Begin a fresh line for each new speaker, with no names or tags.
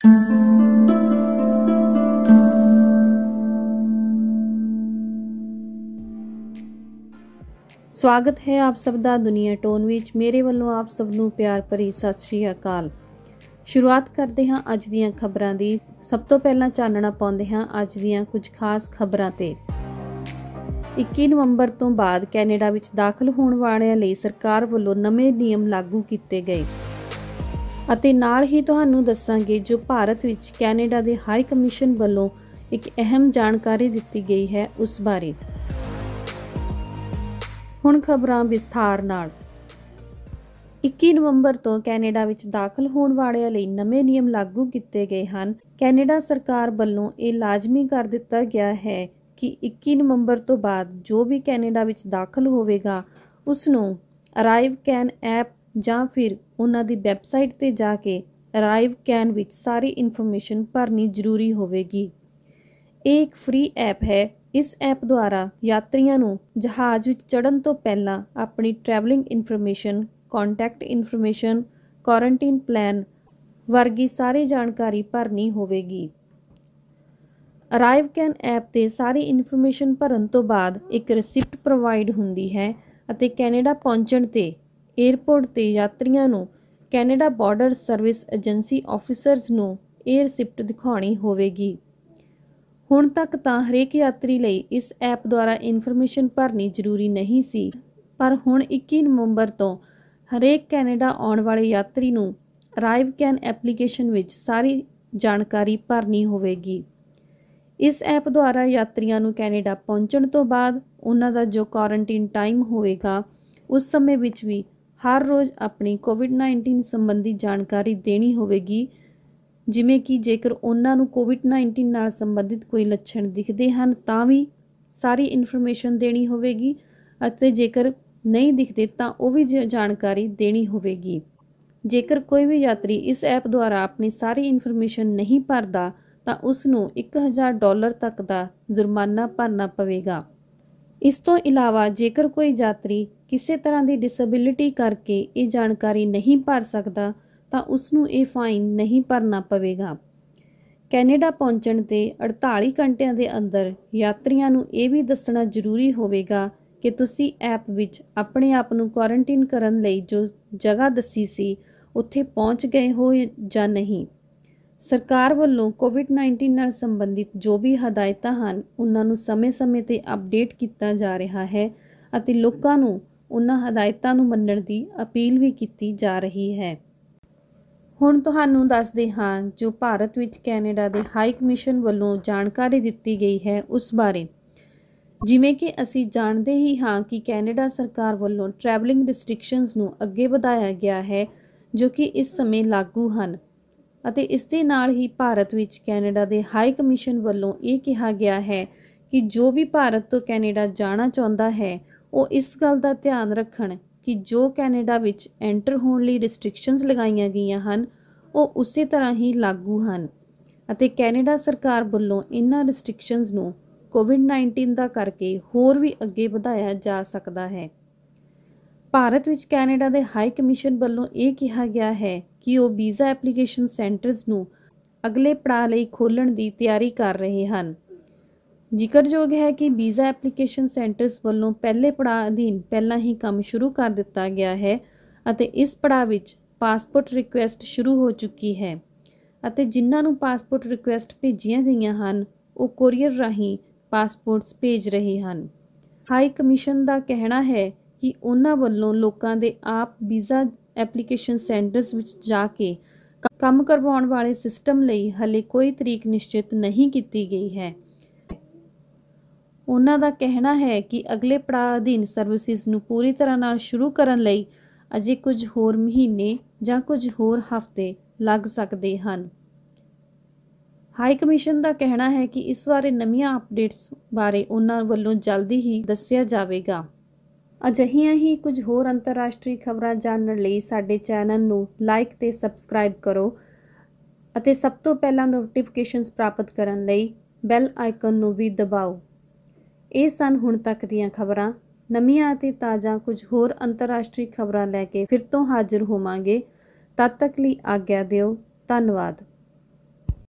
स्वागत है आप सब ਦਾ ਦੁਨੀਆ ਟੋਨ ਵਿੱਚ। ਮੇਰੇ ਵੱਲੋਂ ਆਪ ਸਭ ਨੂੰ ਪਿਆਰ ਭਰੀ ਸਤਿ ਸ਼੍ਰੀ ਅਕਾਲ। ਸ਼ੁਰੂਆਤ ਕਰਦੇ ਹਾਂ ਅੱਜ ਦੀਆਂ ਖਬਰਾਂ ਦੀ। ਸਭ ਤੋਂ ਪਹਿਲਾਂ ਚਾਨਣਾ ਪਾਉਂਦੇ ਹਾਂ ਅੱਜ ਦੀਆਂ ਕੁਝ ਖਾਸ ਖਬਰਾਂ ਤੇ। 21 ਨਵੰਬਰ ਤੋਂ ਬਾਅਦ ਕੈਨੇਡਾ ਵਿੱਚ ਦਾਖਲ ਹੋਣ ਵਾਲਿਆਂ ਲਈ ਸਰਕਾਰ ਵੱਲੋਂ ਨਵੇਂ ਨਿਯਮ ਲਾਗੂ ਕੀਤੇ ਗਏ ਅਤੇ ਨਾਲ ਹੀ ਤੁਹਾਨੂੰ ਦੱਸਾਂਗੇ ਜੋ ਭਾਰਤ ਵਿੱਚ ਕੈਨੇਡਾ ਦੇ ਹਾਈ ਕਮਿਸ਼ਨ ਵੱਲੋਂ ਇੱਕ ਅਹਿਮ ਜਾਣਕਾਰੀ ਦਿੱਤੀ ਗਈ ਹੈ ਉਸ ਬਾਰੇ। ਹੁਣ ਖਬਰਾਂ ਵਿਸਥਾਰ ਨਾਲ। 21 ਨਵੰਬਰ ਤੋਂ ਕੈਨੇਡਾ ਵਿੱਚ ਦਾਖਲ ਹੋਣ ਵਾਲਿਆਂ ਲਈ ਨਵੇਂ ਨਿਯਮ ਲਾਗੂ ਕੀਤੇ ਗਏ ਹਨ। ਕੈਨੇਡਾ ਸਰਕਾਰ ਵੱਲੋਂ ਇਹ ਲਾਜ਼ਮੀ ਕਰ ਦਿੱਤਾ ਗਿਆ ਹੈ ਕਿ 21 ਨਵੰਬਰ ਤੋਂ ਬਾਅਦ ਜੋ ਵੀ ਕੈਨੇਡਾ ਵਿੱਚ ਦਾਖਲ ਹੋਵੇਗਾ ਉਸ ਨੂੰ ਅਰਾਈਵ ਕੈਨ ਐਪ ਜਾਂ ਫਿਰ ਉਹਨਾਂ ਦੀ ਵੈਬਸਾਈਟ ਤੇ ਜਾ ਕੇ ਅਰਾਈਵ ਕੈਨ ਵਿੱਚ ਸਾਰੀ ਇਨਫੋਰਮੇਸ਼ਨ ਭਰਨੀ ਜ਼ਰੂਰੀ ਹੋਵੇਗੀ। ਇਹ ਇੱਕ ਫ੍ਰੀ ਐਪ ਹੈ। ਇਸ ਐਪ ਦੁਆਰਾ ਯਾਤਰੀਆਂ ਨੂੰ ਜਹਾਜ਼ ਵਿੱਚ ਚੜ੍ਹਨ ਤੋਂ ਪਹਿਲਾਂ ਆਪਣੀ travelling information, contact information, quarantine plan ਵਰਗੀ ਸਾਰੀ ਜਾਣਕਾਰੀ ਭਰਨੀ ਹੋਵੇਗੀ। ਅਰਾਈਵ ਕੈਨ ਐਪ ਤੇ ਸਾਰੀ ਇਨਫੋਰਮੇਸ਼ਨ ਭਰਨ ਤੋਂ ਬਾਅਦ ਇੱਕ ਰਿਸਿਪਟ ਪ੍ਰੋਵਾਈਡ ਹੁੰਦੀ ਹੈ ਅਤੇ ਕੈਨੇਡਾ ਪਹੁੰਚਣ ਤੇ ਏਅਰਪੋਰਟ ਤੇ ਯਾਤਰੀਆਂ ਨੂੰ Canada border service agency officers ਨੂੰ ਇਹ ਰਿਸਿਪਟ ਦਿਖਾਉਣੀ ਹੋਵੇਗੀ। ਹੁਣ ਤੱਕ ਤਾਂ ਹਰੇਕ ਯਾਤਰੀ ਲਈ ਇਸ ਐਪ ਦੁਆਰਾ ਇਨਫੋਰਮੇਸ਼ਨ ਭਰਨੀ ਜ਼ਰੂਰੀ ਨਹੀਂ ਸੀ, ਪਰ ਹੁਣ 21 ਨਵੰਬਰ ਤੋਂ ਹਰੇਕ ਕੈਨੇਡਾ ਆਉਣ ਵਾਲੇ ਯਾਤਰੀ ਨੂੰ ਅਰਾਈਵ ਕੈਨ ਐਪਲੀਕੇਸ਼ਨ ਵਿੱਚ ਸਾਰੀ ਜਾਣਕਾਰੀ ਭਰਨੀ ਹੋਵੇਗੀ। ਇਸ ਐਪ ਦੁਆਰਾ ਯਾਤਰੀਆਂ ਨੂੰ ਕੈਨੇਡਾ ਪਹੁੰਚਣ ਤੋਂ ਬਾਅਦ ਉਹਨਾਂ ਦਾ ਜੋ ਕੁਆਰੰਟਾਈਨ ਟਾਈਮ ਹੋਵੇਗਾ ਉਸ ਸਮੇਂ ਵਿੱਚ ਵੀ ਹਰ ਰੋਜ਼ ਆਪਣੀ ਕੋਵਿਡ-19 ਸੰਬੰਧੀ ਜਾਣਕਾਰੀ ਦੇਣੀ ਹੋਵੇਗੀ, ਜਿਵੇਂ ਕਿ ਜੇਕਰ ਉਹਨਾਂ ਨੂੰ ਕੋਵਿਡ-19 ਨਾਲ ਸੰਬੰਧਿਤ ਕੋਈ ਲੱਛਣ ਦਿਖਦੇ ਹਨ ਤਾਂ ਵੀ ਸਾਰੀ ਇਨਫੋਰਮੇਸ਼ਨ ਦੇਣੀ ਹੋਵੇਗੀ ਅਤੇ ਜੇਕਰ ਨਹੀਂ ਦਿਖਦੇ ਤਾਂ ਉਹ ਵੀ ਜਾਣਕਾਰੀ ਦੇਣੀ ਹੋਵੇਗੀ। ਜੇਕਰ ਕੋਈ ਵੀ ਯਾਤਰੀ ਇਸ ਐਪ ਦੁਆਰਾ ਆਪਣੀ ਸਾਰੀ ਇਨਫੋਰਮੇਸ਼ਨ ਨਹੀਂ ਭਰਦਾ ਤਾਂ ਉਸ ਨੂੰ $1000 ਤੱਕ ਦਾ ਜੁਰਮਾਨਾ ਭਰਨਾ ਪਵੇਗਾ। ਇਸ ਤੋਂ ਇਲਾਵਾ ਜੇਕਰ ਕੋਈ ਯਾਤਰੀ ਕਿਸੇ ਤਰ੍ਹਾਂ ਦੀ ਡਿਸੇਬਿਲਿਟੀ ਕਰਕੇ ਇਹ ਜਾਣਕਾਰੀ ਨਹੀਂ ਭਰ ਸਕਦਾ ਤਾਂ ਉਸ ਨੂੰ ਇਹ ਫਾਈਨ ਨਹੀਂ ਭਰਨਾ ਪਵੇਗਾ। ਕੈਨੇਡਾ ਪਹੁੰਚਣ ਤੇ 48 ਘੰਟਿਆਂ ਦੇ ਅੰਦਰ ਯਾਤਰੀਆਂ ਨੂੰ ਇਹ ਵੀ ਦੱਸਣਾ ਜ਼ਰੂਰੀ ਹੋਵੇਗਾ ਕਿ ਤੁਸੀਂ ਐਪ ਵਿੱਚ ਆਪਣੇ ਆਪ ਨੂੰ ਕੁਆਰੰਟਾਈਨ ਕਰਨ ਲਈ ਜੋ ਜਗ੍ਹਾ ਦੱਸੀ ਸੀ ਉੱਥੇ ਪਹੁੰਚ ਗਏ ਹੋ ਜਾਂ ਨਹੀਂ। ਸਰਕਾਰ ਵੱਲੋਂ ਕੋਵਿਡ-19 ਨਾਲ ਸੰਬੰਧਿਤ ਜੋ ਵੀ ਹਦਾਇਤਾਂ ਹਨ ਉਹਨਾਂ ਨੂੰ ਸਮੇਂ-ਸਮੇਂ ਤੇ ਅਪਡੇਟ ਕੀਤਾ ਜਾ ਰਿਹਾ ਹੈ ਅਤੇ ਲੋਕਾਂ ਨੂੰ ਉਹਨਾਂ ਹਦਾਇਤਾਂ ਨੂੰ ਮੰਨਣ ਦੀ ਅਪੀਲ ਵੀ ਕੀਤੀ ਜਾ ਰਹੀ ਹੈ। ਹੁਣ ਤੁਹਾਨੂੰ ਦੱਸਦੇ ਹਾਂ ਜੋ ਭਾਰਤ ਵਿੱਚ ਕੈਨੇਡਾ ਦੇ ਹਾਈ ਕਮਿਸ਼ਨ ਵੱਲੋਂ ਜਾਣਕਾਰੀ ਦਿੱਤੀ ਗਈ ਹੈ ਉਸ ਬਾਰੇ। ਜਿਵੇਂ ਕਿ ਅਸੀਂ ਜਾਣਦੇ ਹੀ ਹਾਂ ਕਿ ਕੈਨੇਡਾ ਸਰਕਾਰ ਵੱਲੋਂ ਟਰੈਵਲਿੰਗ ਰਿਸਟ੍ਰਿਕਸ਼ਨਸ ਨੂੰ ਅੱਗੇ ਵਧਾਇਆ ਗਿਆ ਹੈ ਜੋ ਕਿ ਇਸ ਸਮੇਂ ਲਾਗੂ ਹਨ ਅਤੇ ਇਸ ਦੇ ਨਾਲ ਹੀ ਭਾਰਤ ਵਿੱਚ ਕੈਨੇਡਾ ਦੇ ਹਾਈ ਕਮਿਸ਼ਨ ਵੱਲੋਂ ਇਹ ਕਿਹਾ ਗਿਆ ਹੈ ਕਿ ਜੋ ਵੀ ਭਾਰਤ ਤੋਂ ਕੈਨੇਡਾ ਜਾਣਾ ਚਾਹੁੰਦਾ ਹੈ ਉਹ ਇਸ ਗੱਲ ਦਾ ਧਿਆਨ ਰੱਖਣ ਕਿ ਜੋ ਕੈਨੇਡਾ ਵਿੱਚ ਐਂਟਰ ਹੋਣ ਲਈ ਰਿਸਟ੍ਰਿਕਸ਼ਨਸ ਲਗਾਈਆਂ ਗਈਆਂ ਹਨ ਉਹ ਉਸੇ ਤਰ੍ਹਾਂ ਹੀ ਲਾਗੂ ਹਨ ਅਤੇ ਕੈਨੇਡਾ ਸਰਕਾਰ ਵੱਲੋਂ ਇਹਨਾਂ ਰਿਸਟ੍ਰਿਕਸ਼ਨਸ ਨੂੰ ਕੋਵਿਡ-19 ਦਾ ਕਰਕੇ ਹੋਰ ਵੀ ਅੱਗੇ ਵਧਾਇਆ ਜਾ ਸਕਦਾ ਹੈ। ਭਾਰਤ ਵਿੱਚ ਕੈਨੇਡਾ ਦੇ ਹਾਈ ਕਮਿਸ਼ਨ ਵੱਲੋਂ ਇਹ ਕਿਹਾ ਗਿਆ ਹੈ ਕਿ ਉਹ ਵੀਜ਼ਾ ਐਪਲੀਕੇਸ਼ਨ ਸੈਂਟਰਸ ਨੂੰ ਅਗਲੇ ਪੜਾਅ ਲਈ ਖੋਲ੍ਹਣ ਦੀ ਤਿਆਰੀ ਕਰ ਰਹੇ ਹਨ। ਜ਼ਿਕਰਯੋਗ ਹੈ ਕਿ ਵੀਜ਼ਾ ਐਪਲੀਕੇਸ਼ਨ ਸੈਂਟਰਸ ਵੱਲੋਂ ਪਹਿਲੇ ਪੜਾਅ ਅਧੀਨ ਪਹਿਲਾਂ ਹੀ ਕੰਮ ਸ਼ੁਰੂ ਕਰ ਦਿੱਤਾ ਗਿਆ ਹੈ ਅਤੇ ਇਸ ਪੜਾਅ ਵਿੱਚ ਪਾਸਪੋਰਟ ਰਿਕੁਐਸਟ ਸ਼ੁਰੂ ਹੋ ਚੁੱਕੀ ਹੈ ਅਤੇ ਜਿਨ੍ਹਾਂ ਨੂੰ ਪਾਸਪੋਰਟ ਰਿਕੁਐਸਟ ਭੇਜੀਆਂ ਗਈਆਂ ਹਨ ਉਹ ਕੋਰੀਅਰ ਰਾਹੀਂ ਪਾਸਪੋਰਟਸ ਭੇਜ ਰਹੇ ਹਨ। ਹਾਈ ਕਮਿਸ਼ਨ ਦਾ ਕਹਿਣਾ ਹੈ ਕਿ ਉਹਨਾਂ ਵੱਲੋਂ ਲੋਕਾਂ ਦੇ ਆਪ ਵੀਜ਼ਾ ਐਪਲੀਕੇਸ਼ਨ ਸੈਂਟਰਸ ਵਿੱਚ ਜਾ ਕੇ ਕੰਮ ਕਰਵਾਉਣ ਵਾਲੇ ਸਿਸਟਮ ਲਈ ਹਾਲੇ ਕੋਈ ਤਰੀਕ ਨਿਸ਼ਚਿਤ ਨਹੀਂ ਕੀਤੀ ਗਈ ਹੈ। ਉਹਨਾਂ ਦਾ ਕਹਿਣਾ ਹੈ ਕਿ ਅਗਲੇ ਪੜਾਅ ਅਧੀਨ ਸਰਵਿਸਿਜ਼ ਨੂੰ ਪੂਰੀ ਤਰ੍ਹਾਂ ਨਾਲ ਸ਼ੁਰੂ ਕਰਨ ਲਈ ਅਜੇ ਕੁਝ ਹੋਰ ਮਹੀਨੇ ਜਾਂ ਕੁਝ ਹੋਰ ਹਫ਼ਤੇ ਲੱਗ ਸਕਦੇ ਹਨ। ਹਾਈ ਕਮਿਸ਼ਨ ਦਾ ਕਹਿਣਾ ਹੈ ਕਿ ਇਸ ਬਾਰੇ ਨਵੀਆਂ ਅਪਡੇਟਸ ਬਾਰੇ ਉਹਨਾਂ ਵੱਲੋਂ ਜਲਦੀ ਹੀ ਦੱਸਿਆ ਜਾਵੇਗਾ। ਅਜਿਹੀਆਂ ਹੀ ਕੁਝ ਹੋਰ ਅੰਤਰਰਾਸ਼ਟਰੀ ਖਬਰਾਂ ਜਾਣਨ ਲਈ ਸਾਡੇ ਚੈਨਲ ਨੂੰ ਲਾਈਕ ਤੇ ਸਬਸਕ੍ਰਾਈਬ ਕਰੋ ਅਤੇ ਸਭ ਤੋਂ ਪਹਿਲਾਂ ਨੋਟੀਫਿਕੇਸ਼ਨਸ ਪ੍ਰਾਪਤ ਕਰਨ ਲਈ ਬੈਲ ਆਈਕਨ ਨੂੰ ਵੀ ਦਬਾਓ। ਇਹ ਸਨ ਹੁਣ ਤੱਕ ਦੀਆਂ ਖਬਰਾਂ। ਨਵੀਆਂ ਅਤੇ ਤਾਜ਼ਾ ਕੁਝ ਹੋਰ ਅੰਤਰਰਾਸ਼ਟਰੀ ਖਬਰਾਂ ਲੈ ਕੇ ਫਿਰ ਤੋਂ ਹਾਜ਼ਰ ਹੋਵਾਂਗੇ। ਤਦ ਤੱਕ ਲਈ ਆਗਿਆ ਦਿਓ। ਧੰਨਵਾਦ।